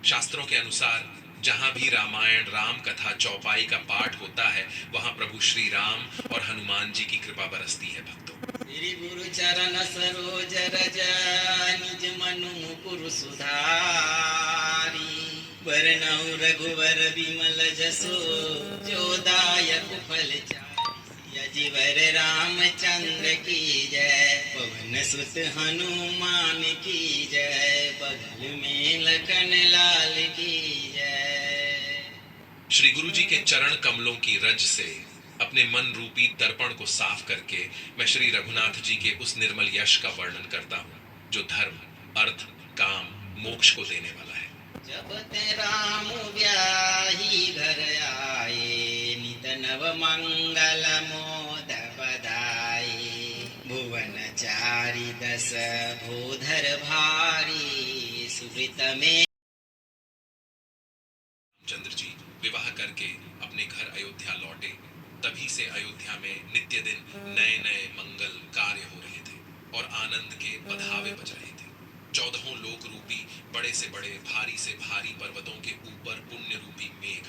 शास्त्रों के अनुसार जहां भी रामायण राम कथा चौपाई का पाठ होता है, वहां प्रभु श्री राम और हनुमान जी की कृपा बरसती है। भक्तों, श्री गुरु चरण सरोज रज निज मनु मुकुर सुधारी, वरनउ रघुवर विमल जसो जो दायक फल चारि। यजिवर रामचंद्र की जय, पवन सुत हनुमान की जय, बगल में लखन लाल की जय। श्री गुरु जी के चरण कमलों की रज से अपने मन रूपी दर्पण को साफ करके मैं श्री रघुनाथ जी के उस निर्मल यश का वर्णन करता हूँ जो धर्म, अर्थ, काम, मोक्ष को देने वाला है। जब ते राम ब्याही घर आए, नित नव मंगल मोद बधाए, भुवन चारि दस भूधर भारी, सुकृत में चंद्र जी विवाह करके अपने घर अयोध्या लौटे। तभी से अयोध्या में नित्य दिन नए नए मंगल कार्य हो रहे थे और आनंद के बधावे बज रहे थे। 14 लोक रूपी बड़े से बड़े, भारी से भारी पर्वतों के ऊपर पुण्य रूपी मेघ,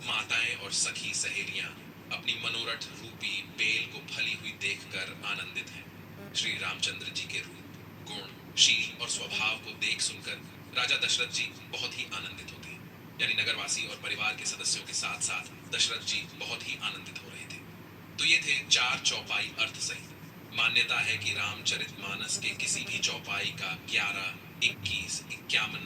माताएं और सखी सहेलियां अपनी मनोरथ रूपी बेल को फली हुई देखकर आनंदित हैं। श्री रामचंद्र जी के रूप, गुण, शील और स्वभाव को देख सुनकर राजा दशरथ जी बहुत ही आनंदित होते हैं। यानी नगरवासी और परिवार के सदस्यों के साथ साथ दशरथ जी बहुत ही आनंदित हो रहे थे। तो ये थे 4 चौपाई अर्थ सहित। मान्यता है कि रामचरितमानस के किसी भी चौपाई का 11, 21, 51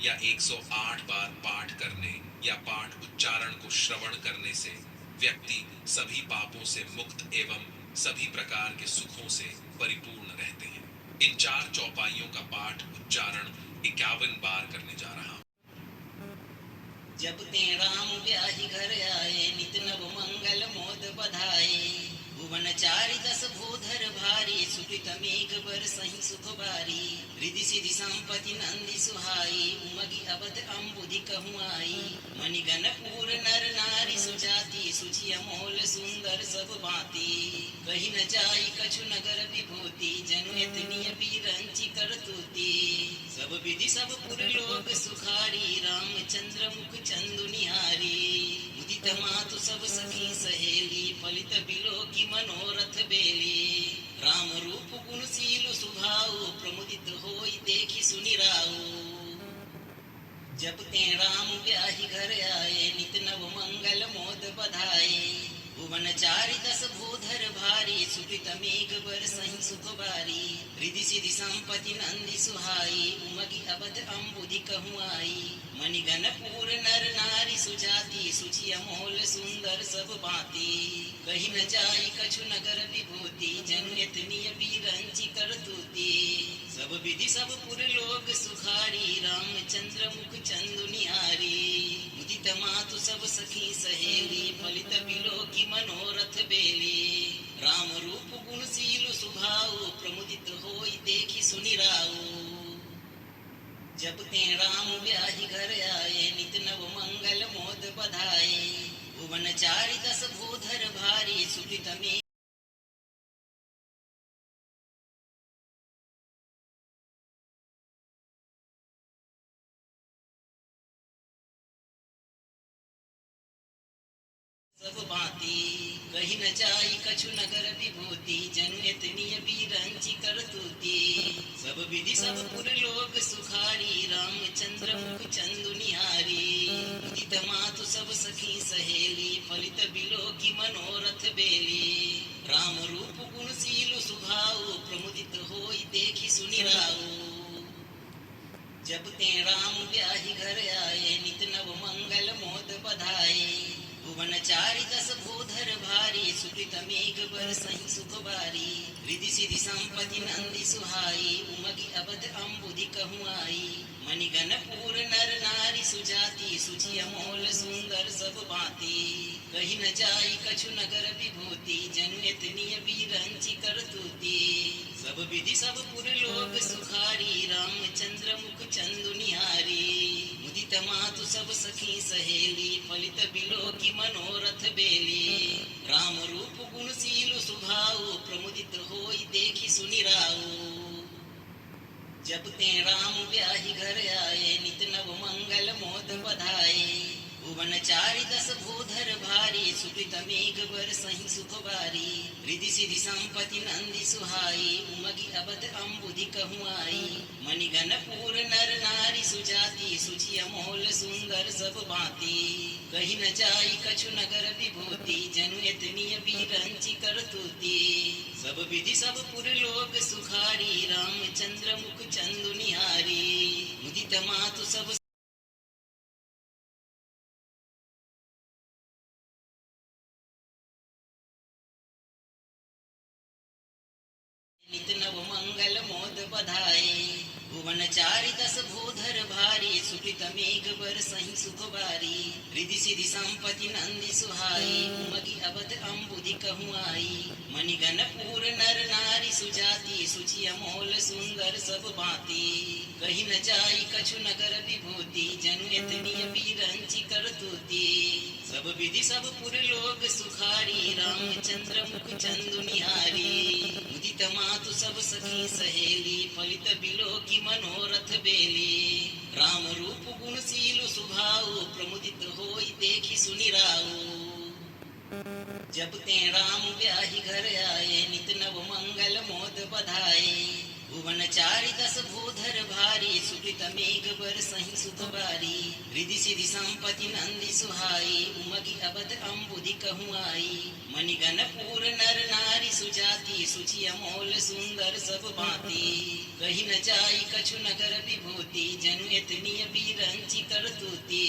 या 108 बार पाठ करने या पाठ उच्चारण को श्रवण करने से व्यक्ति सभी पापों से मुक्त एवं सभी प्रकार के सुखों से परिपूर्ण रहते हैं। इन 4 चौपाइयों का पाठ उच्चारण 51 बार करने जा रहा हूं। जब ते राम ब्याही घर आए, नित नव मंगल मोद बधाए, भुवन चारि दस भूधर भारी, सुकृत मेघ बरसहि सुख बारी, रिधि सिधि संपत्ति नंदी सुहाई, उमगी अवध अम्बुधि कहूँ आई, मणिगण पूर नर नारी सुजाति, सुचि अमोल सुंदर सब भांति, कही न जाई कछु नगर विभूति, जनु एतनीय बीरंचि करतूति, सब विधि सब पुर लोक सुखारी, रामचंद्र मुख चंदु निहारी, मुदित मातु सब सखी सहेली, फलित बिलो की मनोरथ बेली, राम रूप गुणशील सुभाऊ, प्रमुदित होई देखी सुनि राऊ। जब ते राम ब्याही घर आए, नित नव मंगल मोद बधाए, भुवन चारि दस भूधर भारी, सुकृत मेघ बरसहि सुख बारी, रिधि सिधि संपत्ति नंदी सुहाई, उमगी अवध अम्बुधि कहूँ आई, मणिगण पूर नर नारी सुजाति, सुचि अमोल सुंदर सब भांति, कही न जाई कछु नगर विभूति, जनु एतनीय बीरंचि करतूति, सब विधि सब पुर लोक सुखारी, रामचंद्र मुख चंदु निहारी, मुदित मातु सब सखी सहेली, फलित बिलो की मनोरथ बेली, राम रूप गुणशील सुभाऊ, प्रमुदित होई देखी सुनि राऊ। जब ते राम ब्याही घर आए, नित नव मंगल मोद बधाए, भुवन चारि दस भूधर भारी, सुकृत में सब भांति, कही न जाई कछु नगर विभूति, जनु एतनीय बीरंचि करतूति, सब विधि सब पुर लोक सुखारी, रामचंद्र मुख चंदु निहारी, मुदित मातु सब सखी सहेली, फलित बिलो की मनोरथ बेली, राम रूप गुणशील सुभाऊ, प्रमुदित होई देखी सुनि राऊ। जब ते राम ब्याही घर आए, नित नव मंगल मोद बधाए, भुवन चारि दस भूधर भारी, सुकृत मेघ बरसहि सुख बारी, रिधि सिधि संपत्ति नंदी सुहाई, उमगी अवध अम्बुधि कहूँ आई, मणिगण पूर नर नारी सुजाति, सुचि अमोल सुंदर सब भांति, कही न जाई कछु नगर विभूति, जनु एतनीय बीरंचि करतूति, सब विधि सब पुर लोक सुखारी, रामचंद्र मुख चंदु निहारी, मुदित मातु सब सखी सहेली, फलित बिलो की मनोरथ बेली, राम रूप गुणशील सुभाऊ, प्रमुदित होई देखी सुनि राऊ। जब ते राम ब्याहि घर आए नित नव मंगल मोद बधाए भुवन चारि दस भूधर भारी सुकृत मेघ बर सही सुख बारी रिधि सिधि संपत्ति नंदी सुहाई उमगी अबध अम्बुधि कहूँ आई मणिगण पूर नर नारी सुजाति सुचि अमोल सुंदर सब भांति कही न जाई कछु नगर विभूति जनु एतनीय बीरंचि कर तूती सब विधि सब पुर लोग सुखारी रामचंद्र मुख चंदु निहारी मुदित मातु सब नित नव मंगल मोद बधाए भुवन चारि दस भूधर भारी सुकृत मेघ बर सही सुख बारी रिधि सिधि संपत्ति नंदी सुहाई उमगी अबध अम्बुधि कहूँ आई मणिगण पूर नर नारी सुजाति सुचि अमोल सुंदर सब भांति कही न जाई कछु नगर विभूति जनु एतनीय बीरंचि कर तूती सब विधि सब पुर लोग सुखारी रामचंद्र मुख चंदु निहारी मुदित मातु सब सखी सहेली फलित बिलो की मनोरथ बेली राम रूप गुणशील सुभाऊ प्रमुदित होई देखी सुनि राऊ जब ते राम ब्याहि घर आए नित नव मंगल मोद बधाए भुवन चारि दस भूधर भारी सुकृत मेघ बर सही सुख बारी रिधि सिधि संपत्ति नंदी सुहाई उमगी अबध अम्बुधि कहूँ आई मणिगण पूर नर नारी सुजाति सुचि अमोल सुंदर सब भांति कही न जाई कछु नगर विभूति जनु एतनीय बीरंचि कर तूती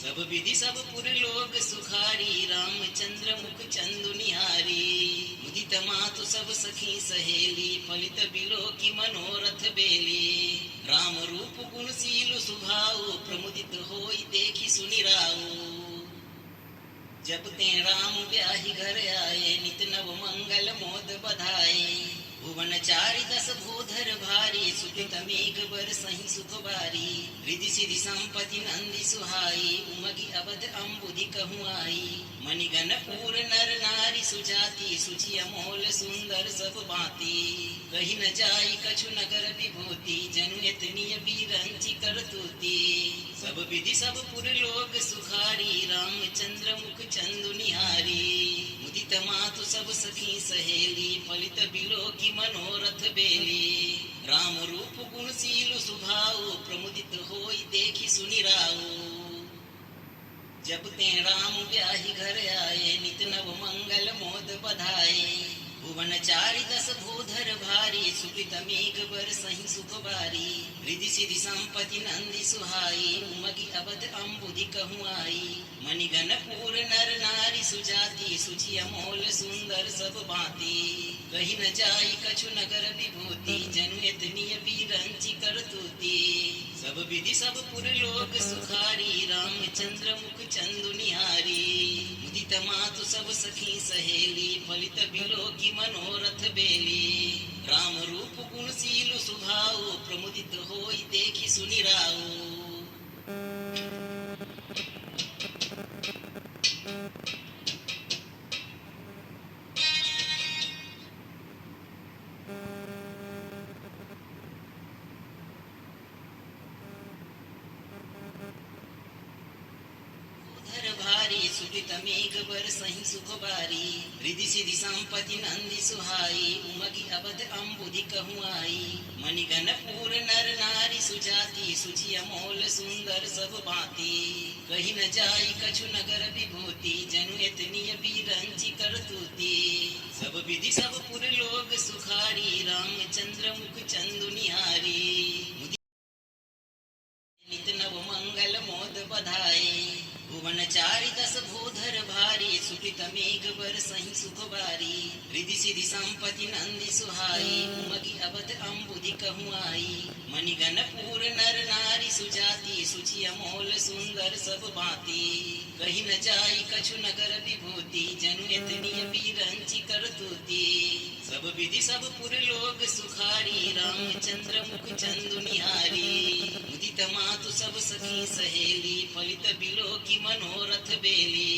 सब विधि सब पुर लोग सुखारी रामचंद्र मुख चंदु निहारी मुदित मातु सब सखी सहेली फलित बिलो की मनोरथ बेली राम रूप गुणशील सुभाऊ प्रमुदित होई देखी सुनि राऊ जब ते राम ब्याहि घर आए नित नव मंगल मोद बधाए भुवन चारि दस भूधर भारी सुकृत मेघ बर सही सुख बारी रिधि सिधि संपत्ति नंदी सुहाई उमगी अबध अम्बुधि कहूँ आई मणिगण पूर नर नारी सुजाति सुचि अमोल सुंदर सब भांति कही न जाई कछु नगर विभूति जनु एतनीय बीरंचि कर तूती सब विधि सब पुर लोग सुखारी रामचंद्र मुख चंदु निहारी मुदित मातु सब सखी सहेली फलित बिलो की मनोरथ बेली राम रूप गुणशील सुभाऊ प्रमुदित होई देखी सुनि राऊ जब ते राम ब्याहि घर आए नित नव मंगल मोद बधाए भुवन चारि दस भूधर भारी सुकृत मेघ बर सही सुख बारी रिधि सिधि संपत्ति नंदी सुहाई उमगी अबध अम्बुधि कहूँ आई मणिगण पूर नर नारी सुजाति सुचि अमोल सुंदर सब भांति कही न जाई कछु नगर विभूति जनु एतनीय बीरंचि कर तूती सब विधि सब पुर लोग सुखारी रामचंद्र मुख चंदु निहारी मुदित मातु सब सखी सहेली फलित बिलो की मनोरथ बेली राम रूप गुणशील सुभाऊ प्रमुदित होई देखी सुनि राऊ सुकृत मेघ बर सही सुख बारी रिधि सिधि संपत्ति नंदी सुहाई उमगी अबध अम्बुधि कहूँ आई मणिगण पूर नर नारी सुजाति सुचि अमोल सुंदर सब भांति कही न जाई कछु नगर विभूति जनु एतनीय बीरंचि कर तूती सब विधि सब पुर लोग सुखारी रामचंद्र मुख चंदु निहारी नित नव मंगल मोद बधाए भुवन चारि दस भूधर भारी सुकृत मेघ बर सही सुख बारी रिधि सिधि संपत्ति नंदी सुहाई उमगी अबध अम्बुधि कहूँ आई मणिगण पूर नर नारी सुजाति सुचि अमोल सुंदर सब भांति कही न जाई कछु नगर विभूति जनु एतनीय बीरंचि कर तूती सब विधि सब पुर लोग सुखारी रामचंद्र मुख चंदु निहारी मुदित मातु सब सखी सहेली फलित बिलो की मनोरथ बेली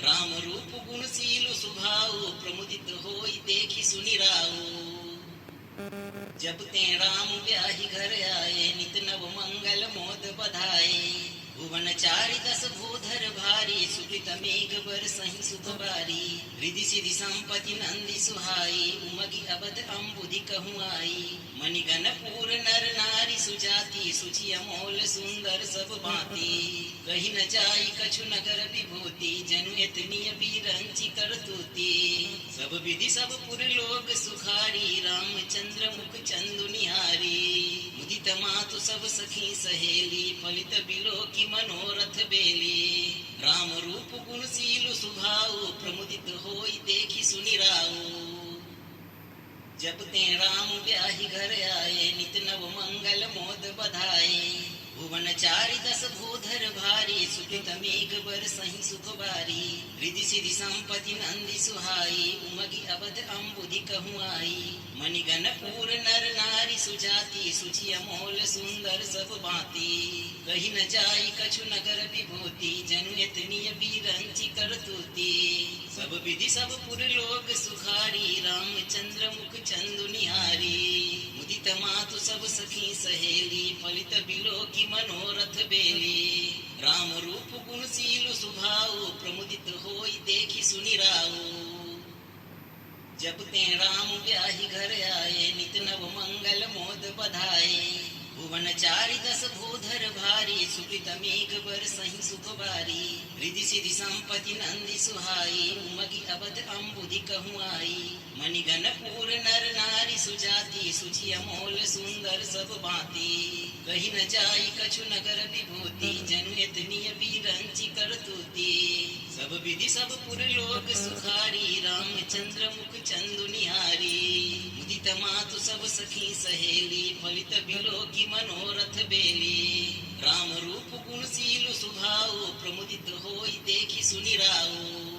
राम रूप गुणशील सुभाऊ प्रमुदित होई देखी सुनि राऊ जब ते राम ब्याहि घर आए, नित नव मंगल मोद बधाए। भुवन चारि दस भूधर भारी, सुकृत मेघ बरसहि सुख बारी। रिधि सिधि संपत्ति नंदी सुहाई, उमगी अवध अम्बुधि कहूँ आई। मणिगण पूर नर नारी सुजाति, सुचि अमोल सुंदर सब भांति। कही न जाई कछु नगर विभूति, जनु एतनीय बीरंचि करतूति। सब विधि सब पुर लोग सुखारी, रामचंद्र मुख चंदु निहारी। मुदित मातु सब सखी सहेली, फलित बिलो की मनोरथ बेली। राम रूप गुणशील सुभाऊ, प्रमुदित होई देखी सुनि राऊ। जब ते राम ब्याहि घर आए, नित नव मंगल मोद बधाए। भुवन चारि दस भूधर भारी, सुकृत मेघ बरसहि सुख बारी। रिधि सिधि संपत्ति नंदी सुहाई, उमगी अवध अम्बुधि कहूँ आई। मणिगण पूर नर नारी सुजाति, सुचि अमोल सुंदर सब भांति। कही न जाई कछु नगर विभूति, जनु एतनीय बीरंचि करतूति। सब विधि सब पुर लोग सुखारी, रामचंद्र मुख चंदु निहारी। मुदित मातु सब सखी सहेली, फलित बिलो की मनोरथ बेली। राम रूप गुणशील सुभाऊ, प्रमुदित होई देखी सुनि राऊ। जब ते राम ब्याहि घर आए, नित नव मंगल मोद बधाए। भुवन चारि दस भूधर भारी, सुकृत मेघ बरसहि सुख बारी। रिधि सिधि संपत्ति नंदी सुहाई, उमगी अवध अम्बुधि कहूँ आई। मणिगण पूर नर नारी सुजाति, सुचि अमोल सुंदर सब भांति। कही न जाई कछु नगर विभूति, जनु एतनीय बीरंचि करतूति। सब विधि सब पुर लोग सुखारी, रामचंद्र मुख चंदु निहारी। मुदित मातु सब सखी सहेली, फलित बिलो की मनोरथ बेली। राम रूप गुणशील सुभाऊ, प्रमुदित होई देखी सुनि राऊ।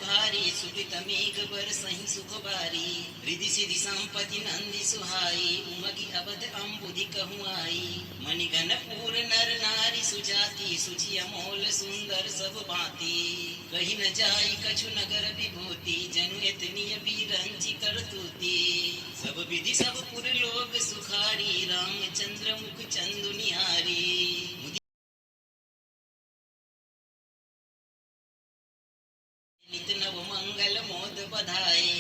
भारी, सुकृत मेघ बरसहि सुख बारी। रिधि सिधि संपत्ति नंदी सुहाई, उमगी अवध अम्बुधि कहूँ आई। मणिगण पूर नर नारी सुजाति, सुचि अमोल सुंदर सब भांति। कही न जाई कछु नगर विभूति, जनु एतनीय बीरंचि करतूति। सब विधि सब पुर लोग सुखारी, रामचंद्र मुख चंदु निहारी। नित नव मंगल मोद बधाए।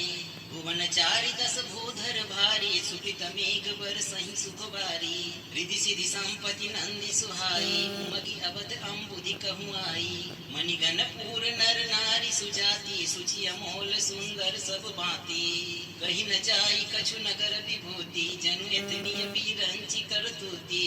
भुवन चारि दस भूधर भारी, सुकृत मेघ बरसहि सुख बारी। रिधि सिधि संपत्ति नंदी सुहाई, उमगी अवध अम्बुधि कहूँ आई। मणिगण पूर नर नारी सुजाति, सुचि अमोल सुंदर सब भांति। कही न जाई कछु नगर विभूति, जनु एतनीय बीरंचि करतूति।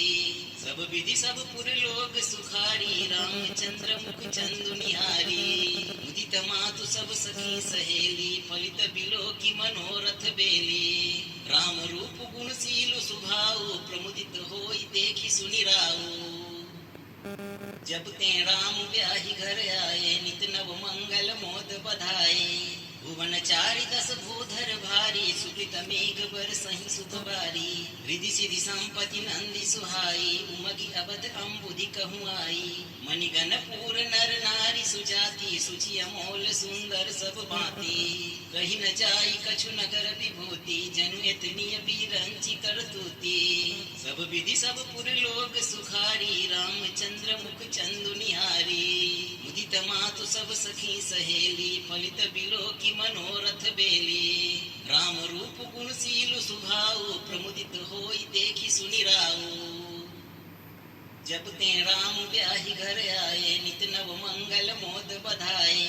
सब विधि सब पुर लोग सुखारी, रामचंद्र मुख चंदु निहारी। मुदित मातु सब सखी सहेली, फलित बिलो की मनोरथ बेली। राम रूप गुणशील सुभाऊ, प्रमुदित होई देखी सुनि राऊ। जब ते राम ब्याहि घर आए, नित नव मंगल मोद बधाए। भुवन चारि दस भूधर भारी, सुकृत मेघ बरसहि सुख बारी। रिधि सिधि संपत्ति नंदी सुहाई, उमगी अवध अम्बुधि कहूँ आई। मणिगण पूर नर नारी सुजाति, सुचि अमोल सुंदर सब भांति। कही न जाई कछु नगर विभूति, जनु एतनीय बीरंचि करतूति। सब विधि सब पुर लोग सुखारी, रामचंद्र मुख चंदु निहारी। मुदित मातु सब सखी सहेली, राम रूप गुणशील सुभाऊ, प्रमुदित होई देखी सुनि राऊ। जब ते राम ब्याहि घर आए, नित नव मंगल मोद बधाए।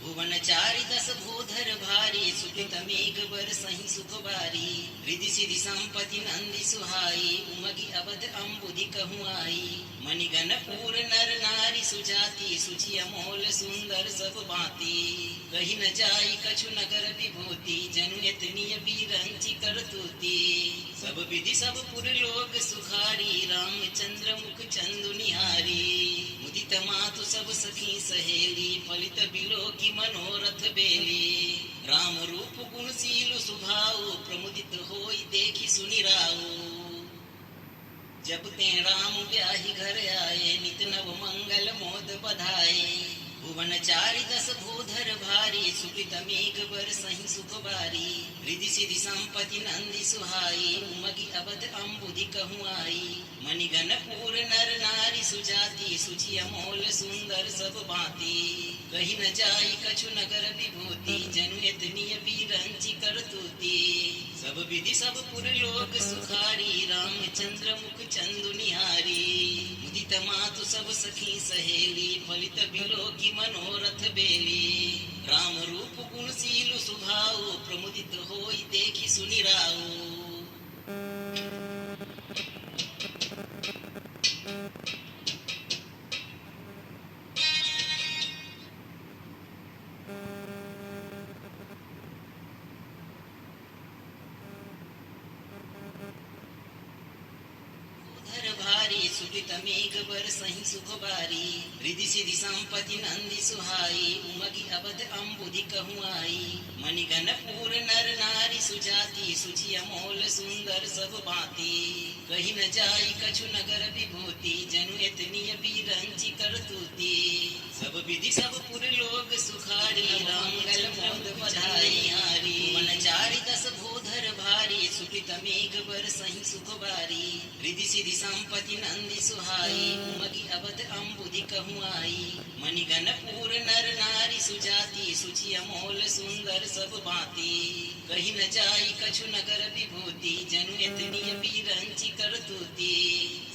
भुवन चारि दस भूधर भारी, सुकृत मेघ बरसहि सुख बारी। रिधि सिधि संपत्ति नंदी सुहाई, उमगी अवध अम्बुधि कहूँ आई। मणिगण पूर नर नारी सुजाति, सुचि अमोल सुंदर सब भांति। कही न जाई कछु नगर विभूति, जनु एतनीय बीरंचि करतूति। सब विधि सब पुर लोग सुखारी, रामचंद्र मुख चंदु निहारी। मुदित मातु सब सखी सहेली, फलित बिलो की मनोरथ बेली। राम रूप गुणशील सुनि राऊ। जब ते राम ब्याहि घर आए, नित नव मंगल मोद बधाए। भुवन चारि दस भूधर भारी, सुकृत मेघ बरसहि सुख बारी। रिधि सिधि संपत्ति नंदी सुहाई, उमगी अवध अम्बुधि कहूँ आई। मणिगण पूर नर नारी सुजाति, सुचि अमोल सुंदर सब भांति। कही न जाई कछु नगर विभूति, जनु एतनीय बीरंचि करतूति। सब विधि सब पुर लोक सुखारी, रामचंद्र मुख चंदु निहारी। मुदित मातु सब सखी सहेली, फलित बिलो की मनोरथ बेली। राम रूप गुणशील सुभाऊ, प्रमुदित होई देखि सुनि राऊ। धर भारी, सुकृत मेघ बरसहि सुख बारी। रिधि सिधि संपत्ति नंदी सुहाई, उमगी अवध अम्बुधि कहूँ आई। मणिगण पूर नर नारी सुजाति, सुचि अमोल सुंदर सब भांति। कही न जाई कछु नगर विभूति, जनु एतनीय बीरंचि करतूति। सब विधि सब पुर लोग सुखारी, रामगल मोद बधाई हारी। मन चारि दस भूधर भारी, सुकृत मेघ बरसहि सुख बारी। रिधि सिधि संपत्ति नंदी सुहाई, उमगी अवध अम्बुधि कहूँ आई। मणिगण पूर नर नारी सुजाति, सुचि अमोल सुंदर सब भांति। कही न जाई कछु नगर विभूति, जनु एतनीय बीरंचि करतूति।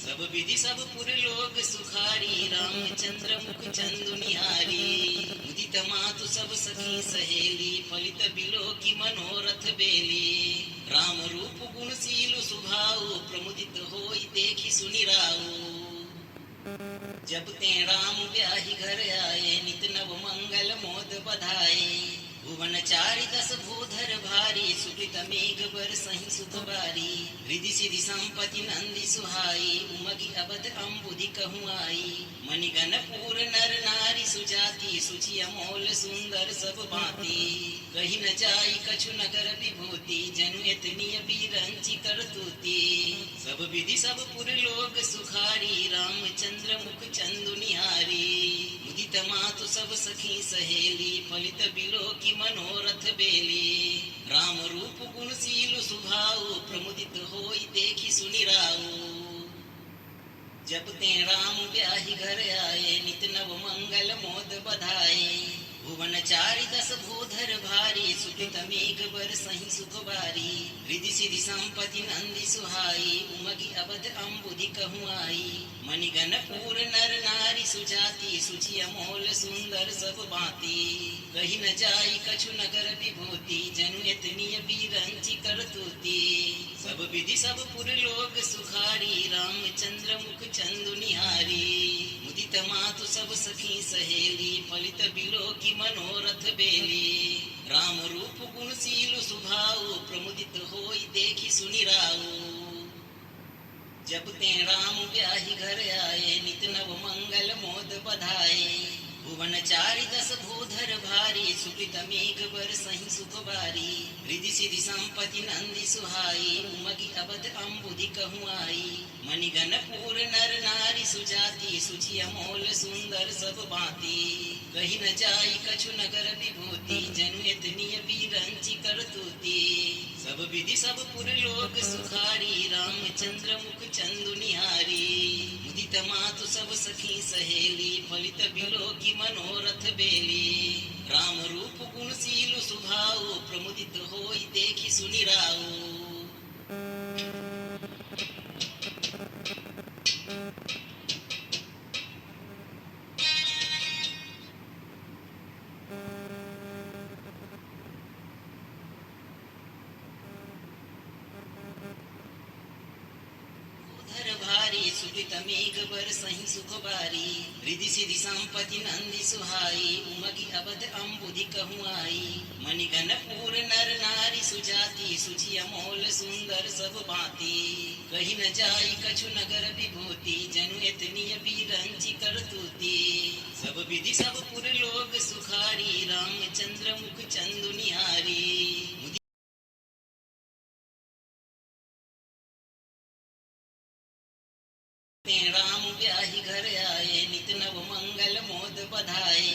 सब विधि सब पुर लोग सुखारी, रामचंद्र मुख चंदु निहारी। मुदित मातु सब सखी सहेली, फलित बिलो की मनोरथ बेली। राम रूप गुणशील सुभाऊ, प्रमुदित होई देखि सुनि राऊ। जब ते राम ब्याहि घर आए, नित नव मंगल मोद बधाए। भुवन चारि दस भूधर भारी, सुकृत मेघ बरसहि सुख बारी। रिधि सिधि संपत्ति नंदी सुहाई, उमगी अवध अम्बुधि कहूँ आई। मणिगण पूर नर नारी सुजाति, सुचि अमोल सुंदर सब भांति। कही न जाई कछु नगर विभूति, जनु एतनीय बीरंचि करतूति। सब विधि सब पुर लोग सुखारी, रामचंद्र मुख चंदु निहारी। मुदित मातु सब सखी सहेली, फलित बिलो की मनोरथ बेली। राम रूप गुणशील सुभाऊ, प्रमुदित होई देखि सुनि राऊ। जब ते राम ब्याहि घर आए, नित नव मंगल मोद बधाए। भुवन चारि दस भूधर भारी, सुकृत मेघ बरसहि सुख बारी। रिधि सिधि संपत्ति नंदी सुहाई, उमगी अवध अम्बुधि कहूँ आई। मणिगण पूर नर नारी सुजाति, सुचि अमोल सुंदर सब भांति। कही न जाई कछु नगर विभूति, जनु एतनीय बीरंचि करतूति। सब विधि सब पुर लोग सुखारी, रामचंद्र मुख चंदु निहारी। मुदित मातु सब सखी सहेली, फलित बिलो की मनोरथ बेली। राम रूप गुणशील सुभाऊ, प्रमुदित होई देखि सुनि राऊ। जब ते राम ब्याहि घर आए, नित नव मंगल मोद बधाए। भुवन चारि दस भूधर भारी, सुकृत मेघ बरसहि सुख बारी। रिधि सिधि संपत्ति नंदी सुहाई, उमगी अवध अम्बुधि कहूँ आई। मणिगण पूर नर नारी सुजाति, सुचि अमोल सुंदर सब भांति। कही न जाई कछु नगर विभूति, जनु एतनीय बीरंचि करतूति। सब विधि सब पुर लोग सुखारी, रामचंद्र मुख चंदु निहारी। मुदित मातु सब सखी सहेली, फलित बिलो की मनोरथ बेली। राम रूप गुणशील सुभाऊ, प्रमुदित होई देखि सुनि राऊ। धर भारी, सुकृत मेघ बरसहि सुख बारी। रिधि सिधि संपत्ति नंदी सुहाई, उमगी अवध अम्बुधि कहूँ आई। मणिगण पूर नर नारी सुजाति, सुचि अमोल सुंदर सब भांति। कही न जाई कछु नगर विभूति, जनु एतनीय बीरंचि करतूति। सब विधि सब पुर लोग सुखारी, रामचंद्र मुख चंदु निहारी। ब्याही घर आए, नित नव मंगल मोद बधाए।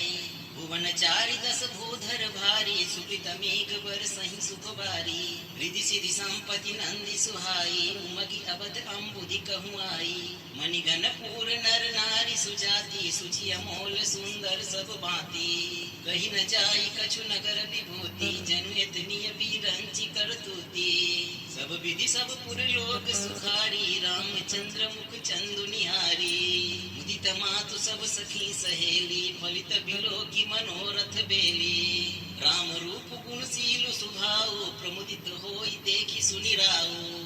भुवन चारि दस भूधर भारी, सुकृत मेघ बरसहि सुख बारी। रिधि सिधि संपत्ति नंदी सुहाई, उमगी अवध अम्बुधि कहूँ आई। मणिगण पूर नर नारी सुजाति, सुचि अमोल सुंदर सब भांति। कही न जाई कछु नगर विभूति, जनु एतनीय बीरंचि करतूति। सब विधि सब पुर लोक सुखारी, रामचंद्र मुख चंदु निहारी। मुदित मातु सब सखी सहेली, फलित बिलो की मनोरथ बेली। राम रूप गुणशील सुभाऊ, प्रमुदित होई देखि सुनि राऊ।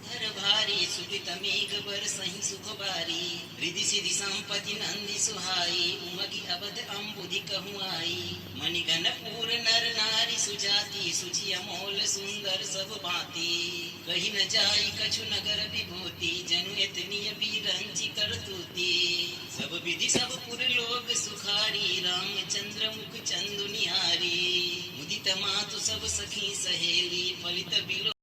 धर भारी, सुकृत मेघ बरसहि सुख बारी। रिधि सिधि संपत्ति नंदी सुहाई, उमगी अवध अम्बुधि कहूँ आई। मणिगण पूर नर नारी सुजाति, सुचि अमोल सुंदर सब भांति। कही न जाई कछु नगर विभूति, जनु एतनीय बीरंचि करतूति। सब विधि सब पुर लोक सुखारी, रामचंद्र मुख चंदु निहारी। मुदित मातु सब सखी सहेली, फलित बिलो